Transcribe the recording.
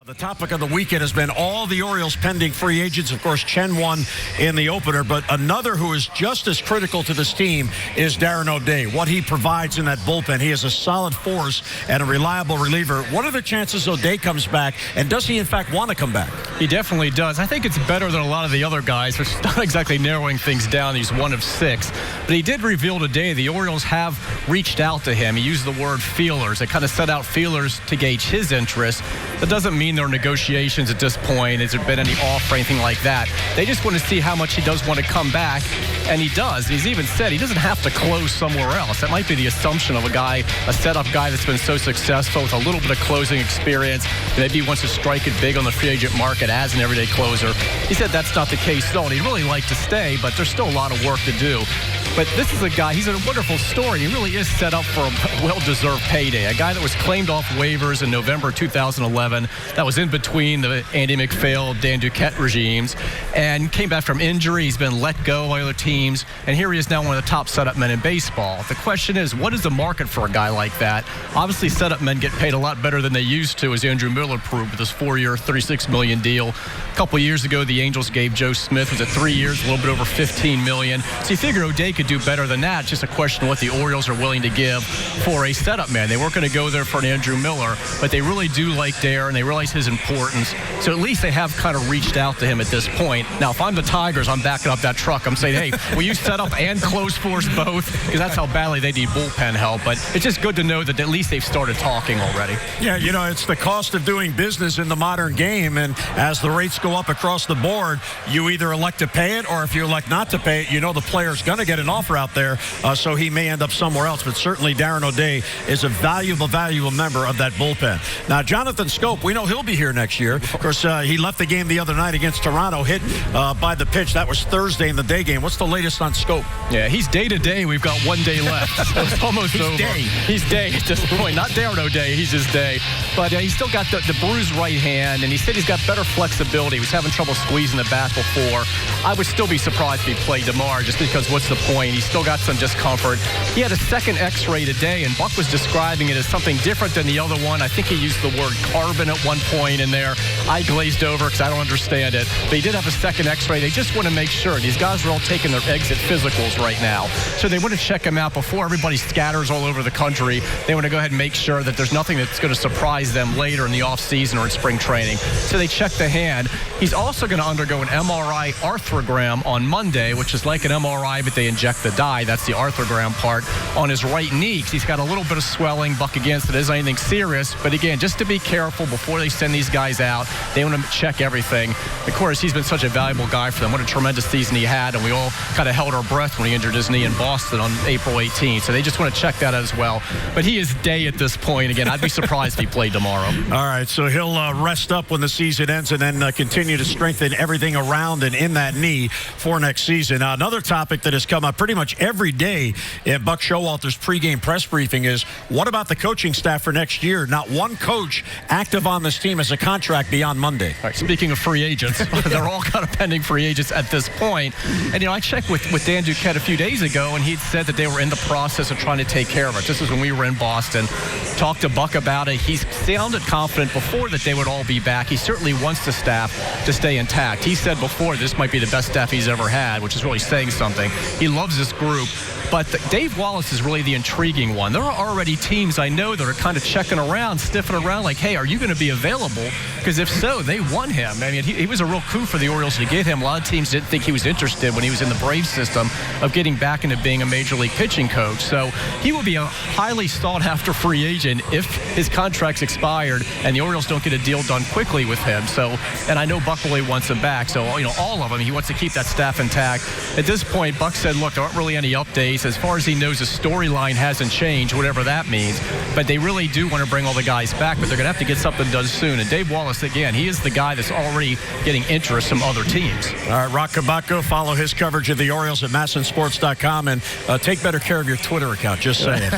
The topic of the weekend has been all the Orioles pending free agents. Of course, Chen won in the opener, but another who is just as critical to this team is Darren ODay. What he provides in that bullpen, he is a solid force and a reliable reliever. What are the chances ODay comes back, and does he in fact want to come back? He definitely does. I think it's better than a lot of the other guys, which is not exactly narrowing things down. He's one of 6. But he did reveal today the Orioles have reached out to him. He used the word feelers. They kind of set out feelers to gauge his interest. That doesn't mean there are negotiations at this point. Has there been any offer or anything like that? They just want to see how much he does want to come back, and he does. He's even said he doesn't have to close somewhere else. That might be the assumption of a setup guy that's been so successful with a little bit of closing experience. Maybe he wants to strike it big on the free agent market as an everyday closer. He said that's not the case, though, and he'd really like to stay, but there's still a lot of work to do. But this is a guy, he's a wonderful story. He really is set up for a well-deserved payday. A guy that was claimed off waivers in November 2011. That was in between the Andy McPhail, Dan Duquette regimes, and came back from injury. He's been let go by other teams, and here he is now one of the top setup men in baseball. The question is, what is the market for a guy like that? Obviously, setup men get paid a lot better than they used to, as Andrew Miller proved with his 4-year, $36 million deal. A couple years ago, the Angels gave Joe Smith, was it 3 years, a little bit over $15 million. So you figure ODay could do better than that. It's just a question of what the Orioles are willing to give for a setup man. They weren't going to go there for an Andrew Miller, but they really do like Darren, and they realize his importance. So at least they have kind of reached out to him at this point. Now, if I'm the Tigers, I'm backing up that truck. I'm saying, hey, will you set up and close for us both? Because that's how badly they need bullpen help. But it's just good to know that at least they've started talking already. Yeah, you know, it's the cost of doing business in the modern game, and as the rates go up across the board, you either elect to pay it, or if you elect not to pay it, you know the player's going to get an offer out there, so he may end up somewhere else. But certainly Darren ODay is a valuable member of that bullpen. Now, Jonathan Schoop, we know he'll be here next year. Of course, he left the game the other night against Toronto, hit by the pitch. That was Thursday in the day game. What's the latest on Schoop? Yeah, he's day to day. We've got 1 day left. So it's almost over. He's day at this point. Not Darren ODay. He's just day. But he's still got the bruised right hand, and he said he's got better flexibility. He was having trouble squeezing the bat before. I would still be surprised if he played tomorrow, just because what's the point? He's still got some discomfort. He had a second X-ray today, and Buck was describing it as something different than the other one. I think he used the word carbon at one point in there. I glazed over because I don't understand it. But he did have a second X-ray. They just want to make sure. These guys are all taking their exit physicals right now. So they want to check him out before everybody scatters all over the country. They want to go ahead and make sure that there's nothing that's going to surprise them later in the offseason or in spring training. So they check the hand. He's also going to undergo an MRI arthrogram on Monday, which is like an MRI, but they inject the dye. That's the arthrogram part on his right knee. He's got a little bit of swelling. Buck against it isn't anything serious, but again, just to be careful before they send these guys out. They want to check everything. Of course, he's been such a valuable guy for them. What a tremendous season he had, and we all kind of held our breath when he injured his knee in Boston on April 18th. So they just want to check that as well. But he is day at this point. Again, I'd be surprised if he played tomorrow. All right, so he'll rest up when the season ends and then continue to strengthen everything around and in that knee for next season. Another topic that has come up pretty much every day in Buck Showalter's pregame press briefing is, what about the coaching staff for next year? Not one coach active on this team has a contract beyond Monday. All right, speaking of free agents, they're all kind of pending free agents at this point. And, I checked with Dan Duquette a few days ago, and he'd said that they were in the process of trying to take care of it. This is when we were in Boston. Talked to Buck about it. He sounded confident before that they would all be back. He certainly wants the staff to stay intact. He said before this might be the best staff he's ever had, which is really saying something. He loves this group. But Dave Wallace is really the intriguing one. There are already teams I know that are kind of checking around, sniffing around like, hey, are you going to be available? Because if so, they want him. I mean, he was a real coup for the Orioles to get him. A lot of teams didn't think he was interested when he was in the Braves system of getting back into being a major league pitching coach. So he will be a highly sought-after free agent if his contract's expired and the Orioles don't get a deal done quickly with him. So, and I know Buck really wants him back. So, all of them, he wants to keep that staff intact. At this point, Buck said, look, there aren't really any updates. As far as he knows, the storyline hasn't changed, whatever that means. But they really do want to bring all the guys back, but they're going to have to get something done soon. And Dave Wallace, again, he is the guy that's already getting interest from other teams. All right, Roch Kubatko, follow his coverage of the Orioles at MASNsports.com, and take better care of your Twitter account, just saying.